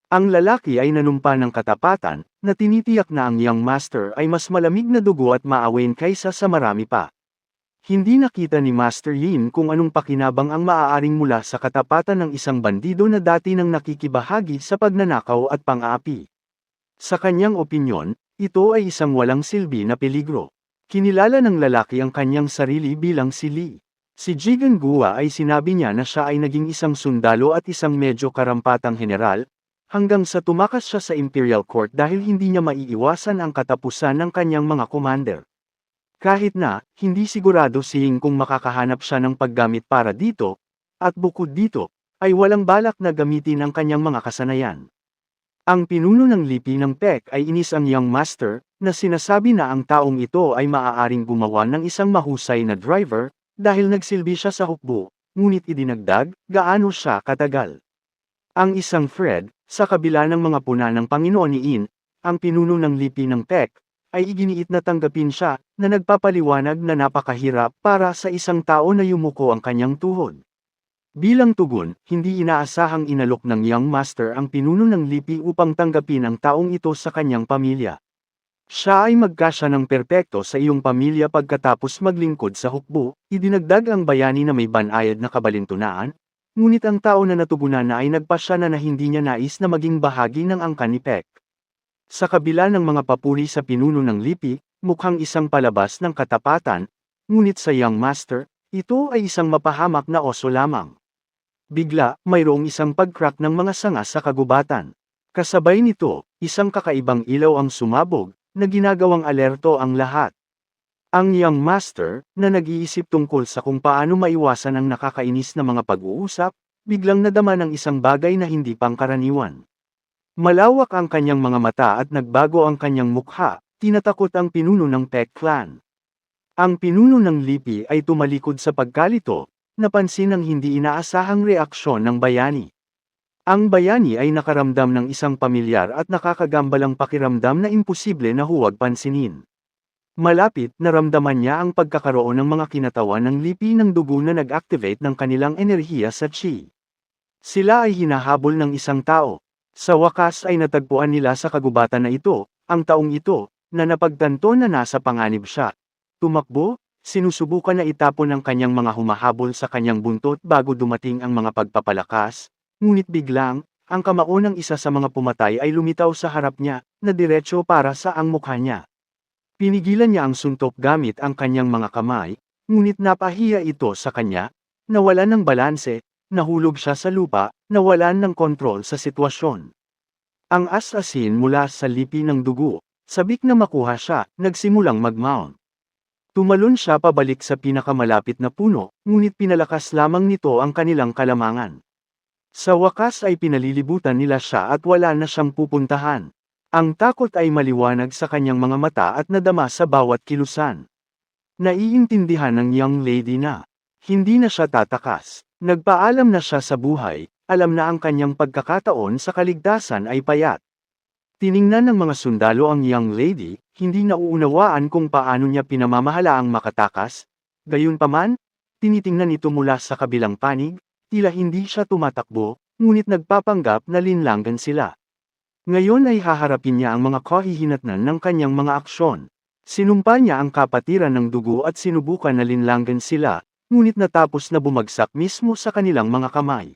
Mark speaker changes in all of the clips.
Speaker 1: Ang lalaki ay nanumpa ng katapatan, na tinitiyak na ang young master ay mas malamig na dugo at maawain kaysa sa marami pa. Hindi nakita ni Master Yin kung anong pakinabang ang maaaring mula sa katapatan ng isang bandido na dati nang nakikibahagi sa pagnanakaw at pang-aapi. Sa kanyang opinyon, ito ay isang walang silbi na peligro. Kinilala ng lalaki ang kanyang sarili bilang si Li. Si Jigen Gua ay sinabi niya na siya ay naging isang sundalo at isang medyo karampatang general, hanggang sa tumakas siya sa Imperial Court dahil hindi niya maiiwasan ang katapusan ng kanyang mga commander. Kahit na, hindi sigurado si Ying kung makakahanap siya ng paggamit para dito, at bukod dito, ay walang balak na gamitin ang kanyang mga kasanayan. Ang pinuno ng lipi ng PEC ay inis ang young master, na sinasabi na ang taong ito ay maaaring gumawa ng isang mahusay na driver, dahil nagsilbi siya sa hukbo, ngunit idinagdag, gaano siya katagal. Ang isang Fred, sa kabila ng mga puna ng Panginoon ni In, ang pinuno ng lipi ng PEC, ay iginiit na tanggapin siya, na nagpapaliwanag na napakahirap para sa isang tao na yumuko ang kanyang tuhod. Bilang tugon, hindi inaasahang inalok ng young master ang pinuno ng lipi upang tanggapin ang taong ito sa kanyang pamilya. Siya ay magkasya ng perpekto sa iyong pamilya pagkatapos maglingkod sa hukbo, idinagdag ang bayani na may banayad na kabalintunaan, ngunit ang tao na natugunan na ay nagpasya na hindi niya nais na maging bahagi ng angkan ni PEC. Sa kabila ng mga papuri sa pinuno ng lipi, mukhang isang palabas ng katapatan, ngunit sa young master, ito ay isang mapahamak na oso lamang. Bigla, mayroong isang pag-crack ng mga sanga sa kagubatan. Kasabay nito, isang kakaibang ilaw ang sumabog, na ginagawang alerto ang lahat. Ang young master, na nag-iisip tungkol sa kung paano maiwasan ang nakakainis na mga pag-uusap, biglang nadama ng isang bagay na hindi pangkaraniwan. Malawak ang kanyang mga mata at nagbago ang kanyang mukha, tinatakot ang pinuno ng PEC clan. Ang pinuno ng lipi ay tumalikod sa pagkalito, napansin ang hindi inaasahang reaksyon ng bayani. Ang bayani ay nakaramdam ng isang pamilyar at nakakagambalang pakiramdam na imposible na huwag pansinin. Malapit, naramdaman niya ang pagkakaroon ng mga kinatawan ng lipi ng dugo na nag-activate ng kanilang enerhiya sa chi. Sila ay hinahabol ng isang tao. Sa wakas ay natagpuan nila sa kagubatan na ito, ang taong ito, na napagtanto na nasa panganib siya. Tumakbo, sinusubukan na itapon ang kanyang mga humahabol sa kanyang buntot bago dumating ang mga pagpapalakas, ngunit biglang, ang kamao ng isa sa mga pumatay ay lumitaw sa harap niya, na diretso para sa ang mukha niya. Pinigilan niya ang suntok gamit ang kanyang mga kamay, ngunit napahiya ito sa kanya, nawalan ng balanse, nahulog siya sa lupa, nawalan ng kontrol sa sitwasyon. Ang asasin mula sa lipi ng dugo, sabik na makuha siya, nagsimulang mag-mount. Tumalon siya pabalik sa pinakamalapit na puno, ngunit pinalakas lamang nito ang kanilang kalamangan. Sa wakas ay pinalilibutan nila siya at wala na siyang pupuntahan. Ang takot ay maliwanag sa kanyang mga mata at nadama sa bawat kilusan. Naiintindihan ng young lady na hindi na siya tatakas. Nagpaalam na siya sa buhay, alam na ang kanyang pagkakataon sa kaligtasan ay payat. Tiningnan ng mga sundalo ang young lady, hindi nauunawaan kung paano niya pinamamahala ang makatakas, gayunpaman, tinitingnan ito mula sa kabilang panig, tila hindi siya tumatakbo, ngunit nagpapanggap na linlangan sila. Ngayon ay haharapin niya ang mga kahihinatnan ng kanyang mga aksyon. Sinumpa niya ang kapatiran ng dugo at sinubukan na linlangan sila, ngunit natapos na bumagsak mismo sa kanilang mga kamay.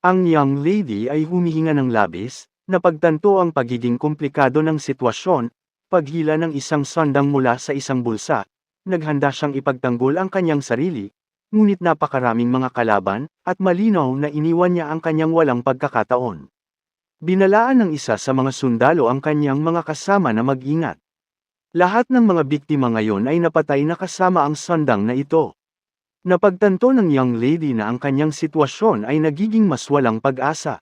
Speaker 1: Ang young lady ay humihinga ng labis, napagtanto ang pagiging komplikado ng sitwasyon, paghila ng isang sandang mula sa isang bulsa, naghanda siyang ipagtanggol ang kanyang sarili, ngunit napakaraming mga kalaban, at malinaw na iniwan niya ang kanyang walang pagkakataon. Binalaan ng isa sa mga sundalo ang kanyang mga kasama na mag-ingat. Lahat ng mga biktima ngayon ay napatay na kasama ang sandang na ito. Napagtanto ng young lady na ang kanyang sitwasyon ay nagiging mas walang pag-asa.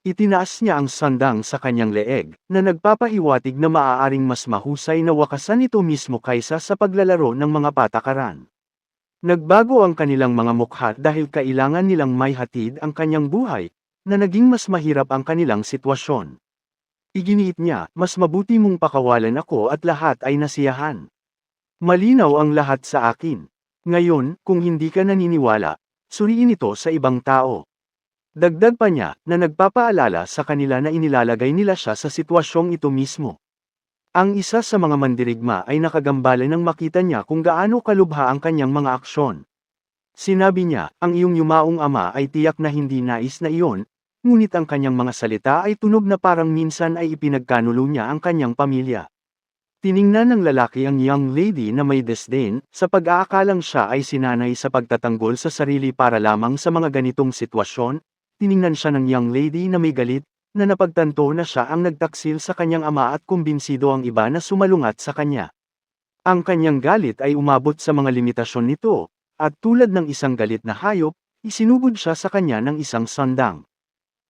Speaker 1: Itinaas niya ang sandang sa kanyang leeg, na nagpapahiwatig na maaaring mas mahusay na wakasan ito mismo kaysa sa paglalaro ng mga patakaran. Nagbago ang kanilang mga mukha dahil kailangan nilang may hatid ang kanyang buhay, na naging mas mahirap ang kanilang sitwasyon. Iginiit niya, mas mabuti mong pakawalan ako at lahat ay nasiyahan. Malinaw ang lahat sa akin. Ngayon, kung hindi ka naniniwala, suriin ito sa ibang tao. Dagdag pa niya, na nagpapaalala sa kanila na inilalagay nila siya sa sitwasyong ito mismo. Ang isa sa mga mandirigma ay nakagambala nang makita niya kung gaano kalubha ang kanyang mga aksyon. Sinabi niya, ang iyong yumaong ama ay tiyak na hindi nais na iyon, ngunit ang kanyang mga salita ay tunog na parang minsan ay ipinagkanulo niya ang kanyang pamilya. Tiningnan ng lalaki ang young lady na may disdain, sa pag-aakalang siya ay sinanay sa pagtatanggol sa sarili para lamang sa mga ganitong sitwasyon. Tiningnan siya ng young lady na may galit, na napagtanto na siya ang nagtaksil sa kanyang ama at kumbinsido ang iba na sumalungat sa kanya. Ang kanyang galit ay umabot sa mga limitasyon nito, at tulad ng isang galit na hayop, isinugod siya sa kanya ng isang sandang.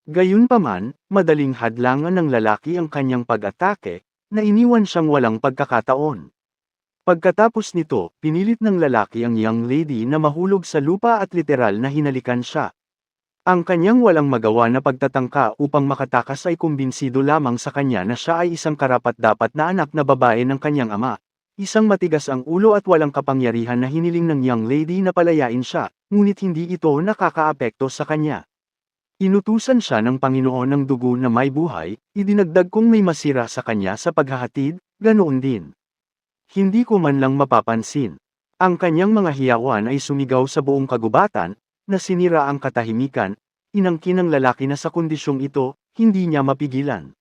Speaker 1: Gayunpaman, madaling hadlangan ng lalaki ang kanyang pag-atake, na iniwan siyang walang pagkakataon. Pagkatapos nito, pinilit ng lalaki ang young lady na mahulog sa lupa at literal na hinalikan siya. Ang kanyang walang magawa na pagtatangka upang makatakas ay kumbinsido lamang sa kanya na siya ay isang karapat-dapat na anak na babae ng kanyang ama. Isang matigas ang ulo at walang kapangyarihan na hiniling ng young lady na palayain siya, ngunit hindi ito nakakaapekto sa kanya. Inutusan siya ng Panginoon ng dugo na may buhay, idinagdag kong may masira sa kanya sa paghahatid, ganoon din. Hindi ko man lang mapapansin. Ang kanyang mga hiyawan ay sumigaw sa buong kagubatan, na sinira ang katahimikan, inangkin ng lalaki na sa kondisyong ito, hindi niya mapigilan.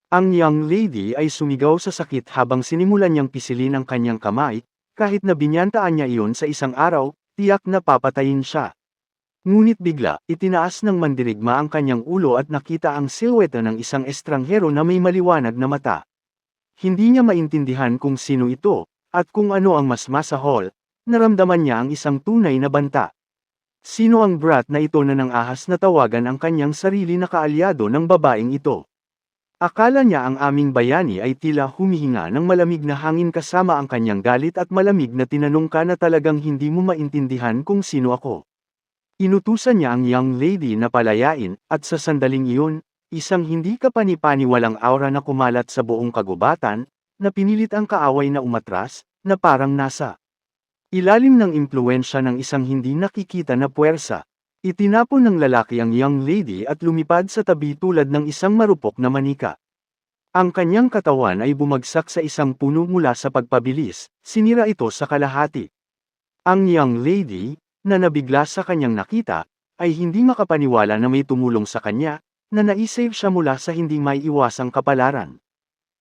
Speaker 1: Ang young lady ay sumigaw sa sakit habang sinimulan niyang pisilin ang kanyang kamay, kahit na binyantaan niya iyon sa isang araw, tiyak na papatayin siya. Ngunit bigla, itinaas ng mandirigma ang kanyang ulo at nakita ang silhouette ng isang estranghero na may maliwanag na mata. Hindi niya maintindihan kung sino ito, at kung ano ang mas masahol, naramdaman niya ang isang tunay na banta. Sino ang brat na ito na nang ahas na tawagan ang kanyang sarili na kaalyado ng babaeng ito? Akala niya ang aming bayani ay tila humihinga ng malamig na hangin kasama ang kanyang galit at malamig na tinanong ka na talagang hindi mo maintindihan kung sino ako. Inutusan niya ang young lady na palayain, at sa sandaling iyon, isang hindi kapani-paniwalang aura na kumalat sa buong kagubatan, na pinilit ang kaaway na umatras, na parang nasa ilalim ng impluwensya ng isang hindi nakikita na puwersa. Itinapon ng lalaki ang young lady at lumipad sa tabi tulad ng isang marupok na manika. Ang kanyang katawan ay bumagsak sa isang puno mula sa pagpabilis, sinira ito sa kalahati. Ang young lady, na nabigla sa kanyang nakita, ay hindi makapaniwala na may tumulong sa kanya, na naisave siya mula sa hindi may iwasang kapalaran.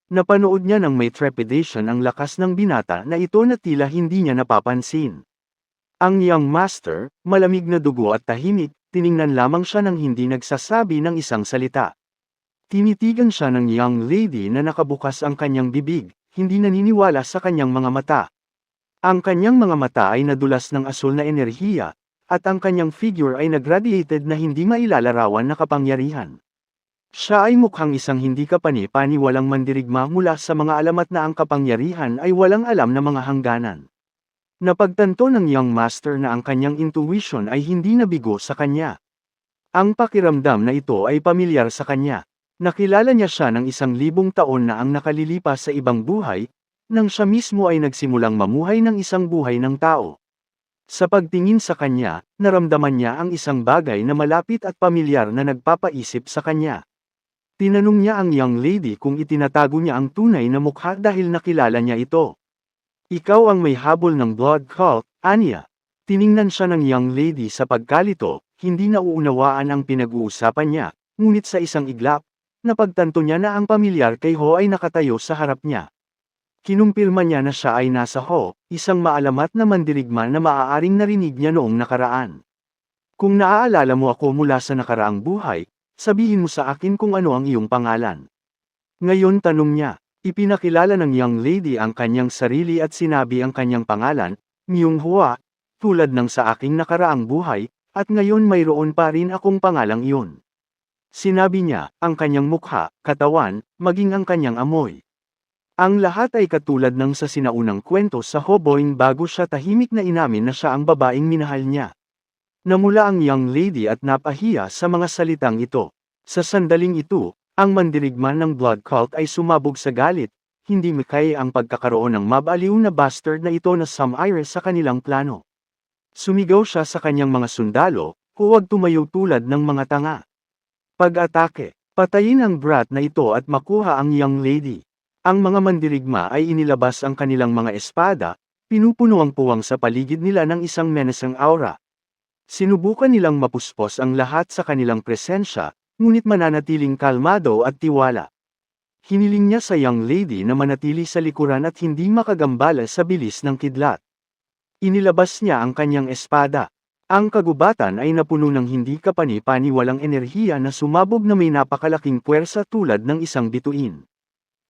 Speaker 1: Napanood niya ng may trepidation ang lakas ng binata na ito na tila hindi niya napapansin. Ang young master, malamig na dugo at tahimik, tiningnan lamang siya nang hindi nagsasabi ng isang salita. Tinitigan siya ng young lady na nakabukas ang kanyang bibig, hindi naniniwala sa kanyang mga mata. Ang kanyang mga mata ay nadulas ng asul na enerhiya, at ang kanyang figure ay nagradiated na hindi mailalarawan na kapangyarihan. Siya ay mukhang isang hindi kapani-paniwalang mandirigma mula sa mga alamat na ang kapangyarihan ay walang alam na mga hangganan. Napagtanto ng young master na ang kanyang intuition ay hindi nabigo sa kanya. Ang pakiramdam na ito ay pamilyar sa kanya. Nakilala niya siya ng 1,000 taon na ang nakalilipas sa ibang buhay, nang siya mismo ay nagsimulang mamuhay ng isang buhay ng tao. Sa pagtingin sa kanya, naramdaman niya ang isang bagay na malapit at pamilyar na nagpapaisip sa kanya. Tinanong niya ang young lady kung itinatago niya ang tunay na mukha dahil nakilala niya ito. Ikaw ang may habol ng blood cult, Anya. Tiningnan siya ng young lady sa pagkalito, hindi nauunawaan ang pinag-uusapan niya, ngunit sa isang iglap, napagtanto niya na ang pamilyar kay Ho ay nakatayo sa harap niya. Kinumpirma niya na siya ay nasa Ho, isang maalamat na mandirigma na maaaring narinig niya noong nakaraan. Kung naaalala mo ako mula sa nakaraang buhay, sabihin mo sa akin kung ano ang iyong pangalan. Ngayon tanong niya, ipinakilala ng young lady ang kanyang sarili at sinabi ang kanyang pangalan, Myung Hua, tulad ng sa aking nakaraang buhay, at ngayon mayroon pa rin akong pangalang iyon. Sinabi niya, ang kanyang mukha, katawan, maging ang kanyang amoy. Ang lahat ay katulad ng sa sinaunang kwento sa Hoboing bago siya tahimik na inamin na siya ang babaeng minahal niya. Namula ang young lady at napahiya sa mga salitang ito. Sa sandaling ito, ang mandirigma ng blood cult ay sumabog sa galit, hindi makaya ang pagkakaroon ng mabaliw na bastard na ito na sumire sa kanilang plano. Sumigaw siya sa kanyang mga sundalo, Huwag tumayo tulad ng mga tanga. Pag-atake. Patayin ang brat na ito at makuha ang young lady. Ang mga mandirigma ay inilabas ang kanilang mga espada, pinupuno ang puwang sa paligid nila ng isang menacing aura. Sinubukan nilang mapuspos ang lahat sa kanilang presensya, ngunit mananatiling kalmado at tiwala. Hiniling niya sa young lady na manatili sa likuran at hindi makagambala sa bilis ng kidlat. Inilabas niya ang kanyang espada. Ang kagubatan ay napuno ng hindi kapani-paniwalang enerhiya na sumabog na may napakalaking puwersa tulad ng isang bituin.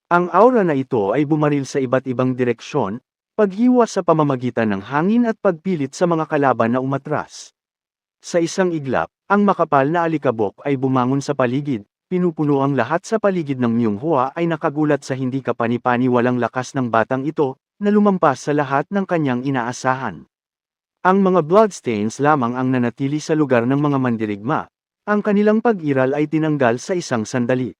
Speaker 1: Ang aura na ito ay bumaril sa iba't ibang direksyon, paghiwa sa pamamagitan ng hangin at pagpilit sa mga kalaban na umatras. Sa isang iglap, ang makapal na alikabok ay bumangon sa paligid, pinupuno ang lahat sa paligid ng Myunghua ay nakagulat sa hindi kapani-paniwalang lakas ng batang ito, na lumampas sa lahat ng kanyang inaasahan. Ang mga bloodstains lamang ang nanatili sa lugar ng mga mandirigma, ang kanilang pag-iral ay tinanggal sa isang sandali.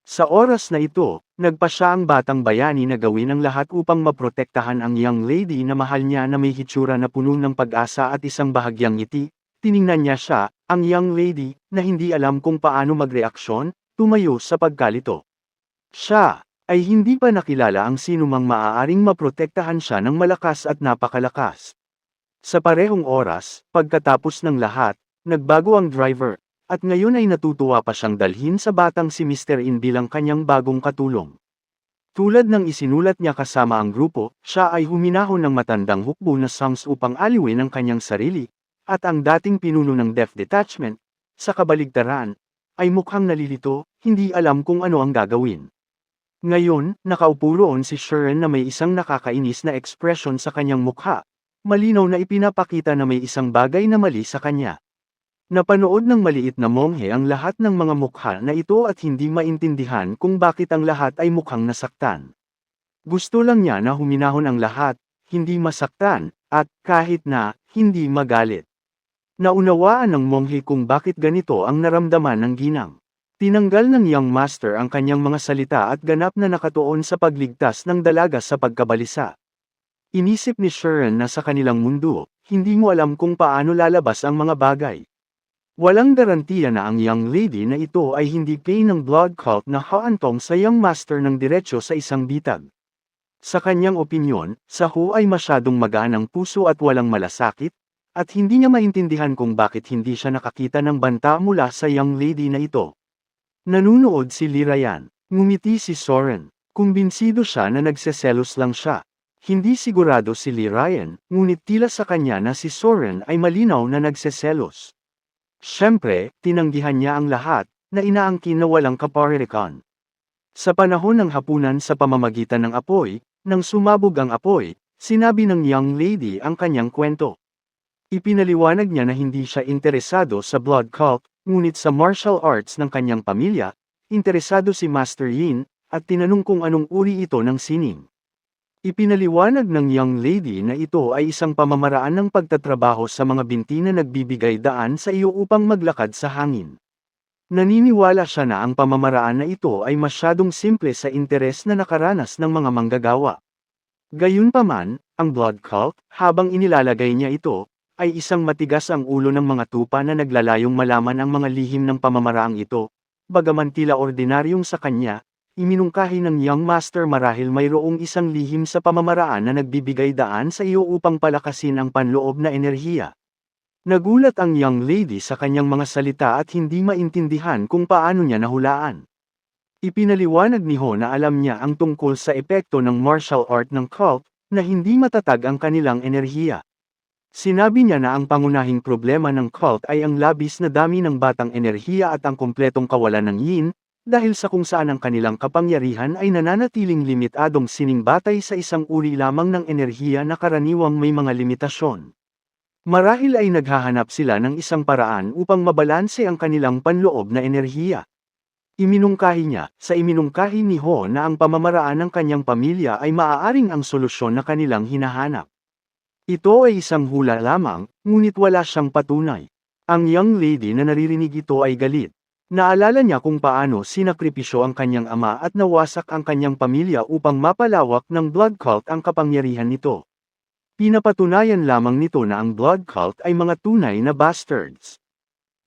Speaker 1: Sa oras na ito, nagpa siya ang batang bayani na gawin ang lahat upang maprotektahan ang young lady na mahal niya na may hitsura na puno ng pag-asa at isang bahagyang ngiti. Tiningnan niya siya, ang young lady, na hindi alam kung paano magreaksyon, tumayo sa pagkalito. Siya ay hindi pa nakilala ang sinumang maaaring maprotektahan siya ng malakas at napakalakas. Sa parehong oras, pagkatapos ng lahat, nagbago ang driver, at ngayon ay natutuwa pa siyang dalhin sa batang si Mr. In bilang kanyang bagong katulong. Tulad ng isinulat niya kasama ang grupo, siya ay huminahon ng matandang hukbo na songs upang aliwin ang kanyang sarili, at ang dating pinuno ng Death Detachment, sa kabaligtaran, ay mukhang nalilito, hindi alam kung ano ang gagawin. Ngayon, nakaupo roon si Sharon na may isang nakakainis na ekspresyon sa kanyang mukha. Malinaw na ipinapakita na may isang bagay na mali sa kanya. Napanood ng maliit na monghe ang lahat ng mga mukha na ito at hindi maintindihan kung bakit ang lahat ay mukhang nasaktan. Gusto lang niya na huminahon ang lahat, hindi masaktan, at kahit na, hindi magalit. Naunawaan ng monghe kung bakit ganito ang naramdaman ng ginang. Tinanggal ng young master ang kanyang mga salita at ganap na nakatuon sa pagligtas ng dalaga sa pagkabalisa. Inisip ni Sharon na sa kanilang mundo, hindi mo alam kung paano lalabas ang mga bagay. Walang garantiya na ang young lady na ito ay hindi kay ng blood cult na haantong sa young master ng diretsyo sa isang bitag. Sa kanyang opinyon, sa Hu ay masyadong magaan ang puso at walang malasakit, at hindi niya maintindihan kung bakit hindi siya nakakita ng banta mula sa young lady na ito. Nanunood si Li Ryan. Ngumiti si Soren. Kumbinsido siya na nagseselos lang siya. Hindi sigurado si Li Ryan, ngunit tila sa kanya na si Soren ay malinaw na nagseselos. Siyempre, tinanggihan niya ang lahat, na inaangkin na walang kaparirikan. Sa panahon ng hapunan sa pamamagitan ng apoy, nang sumabog ang apoy, sinabi ng young lady ang kanyang kwento. Ipinaliwanag niya na hindi siya interesado sa blood cult, ngunit sa martial arts ng kanyang pamilya, interesado si Master Yin, at tinanong kung anong uri ito ng sining. Ipinaliwanag ng young lady na ito ay isang pamamaraan ng pagtatrabaho sa mga binti na nagbibigay daan sa iyo upang maglakad sa hangin. Naniniwala siya na ang pamamaraan na ito ay masyadong simple sa interes na nakaranas ng mga manggagawa. Gayunpaman, ang blood cult, habang inilalagay niya ito, ay isang matigas ang ulo ng mga tupa na naglalayong malaman ang mga lihim ng pamamaraang ito, bagaman tila ordinaryong sa kanya. Iminungkahi ng young master marahil mayroong isang lihim sa pamamaraan na nagbibigay daan sa iyo upang palakasin ang panloob na enerhiya. Nagulat ang young lady sa kanyang mga salita at hindi maintindihan kung paano niya nahulaan. Ipinaliwanag ni Ho na alam niya ang tungkol sa epekto ng martial art ng cult, na hindi matatag ang kanilang enerhiya. Sinabi niya na ang pangunahing problema ng cult ay ang labis na dami ng batang enerhiya at ang kumpletong kawalan ng yin, dahil sa kung saan ang kanilang kapangyarihan ay nananatiling limitadong siningbatay sa isang uri lamang ng enerhiya na karaniwang may mga limitasyon. Marahil ay naghahanap sila ng isang paraan upang mabalanse ang kanilang panloob na enerhiya. Iminungkahi niya, sa iminungkahi ni Ho na ang pamamaraan ng kanyang pamilya ay maaaring ang solusyon na kanilang hinahanap. Ito ay isang hula lamang, ngunit wala siyang patunay. Ang young lady na naririnig ito ay galit. Naalala niya kung paano sinakripisyo ang kanyang ama at nawasak ang kanyang pamilya upang mapalawak ng blood cult ang kapangyarihan nito. Pinapatunayan lamang nito na ang blood cult ay mga tunay na bastards.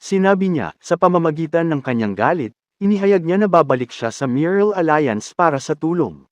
Speaker 1: Sinabi niya, sa pamamagitan ng kanyang galit, inihayag niya na babalik siya sa Mural Alliance para sa tulong.